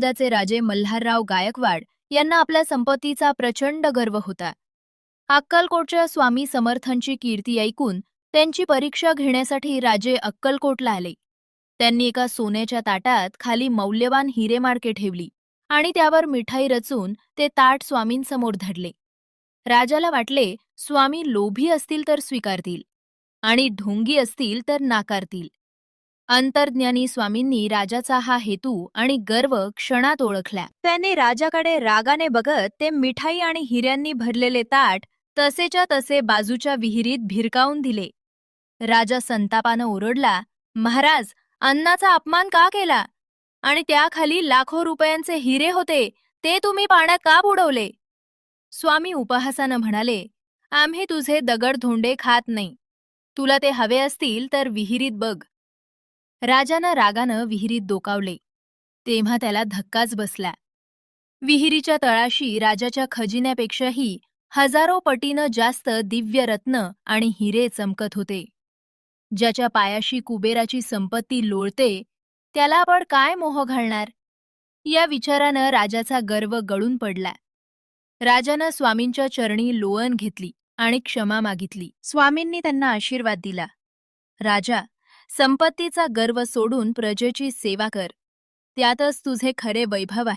राज्याचे राजे मल्हारराव गायकवाड यांना आपल्या संपत्तीचा प्रचंड गर्व होता. अक्कलकोटच्या स्वामी समर्थांची कीर्ती ऐकून त्यांची परीक्षा घेण्यासाठी राजे अक्कलकोटला आले. त्यांनी एका सोन्याच्या ताटात खाली मौल्यवान हिरेमार्के ठेवली आणि त्यावर मिठाई रचून ते ताट स्वामींसमोर धरले. राजाला वाटले स्वामी लोभी असतील तर स्वीकारतील आणि ढोंगी असतील तर नाकारतील. अंतर्ज्ञानी स्वामींनी राजाचा हा हेतू आणि गर्व क्षणात ओळखला. त्याने राजाकडे रागाने बघत ते मिठाई आणि हिऱ्यांनी भरलेले ताट तसेच्या तसे बाजूच्या विहिरीत भिरकावून दिले. राजा संतापानं ओरडला, महाराज, अन्नाचा अपमान का केला? आणि त्याखाली लाखो रुपयांचे हिरे होते, ते तुम्ही पाण्यात का बुडवले? स्वामी उपहासानं म्हणाले, आम्ही तुझे दगडधोंडे खात नाही. तुला ते हवे असतील तर विहिरीत बघ. राजानं रागानं विहिरीत डोकावले. तेव्हा त्याला धक्काच बसला. विहिरीच्या तळाशी राजाच्या खजिन्यापेक्षाही हजारो पटीनं जास्त दिव्य रत्न आणि हिरे चमकत होते. ज्याच्या पायाशी कुबेराची संपत्ती लोळते, त्याला आपण काय मोह घालणार? या विचारानं राजाचा गर्व गळून पडला. राजानं स्वामींच्या चरणी लोळण घेतली आणि क्षमा मागितली. स्वामींनी त्यांना आशीर्वाद दिला. राजा, संपत्तीचा गर्व सोडून प्रजेची सेवा कर. त्यातच तुझे खरे वैभव आहे.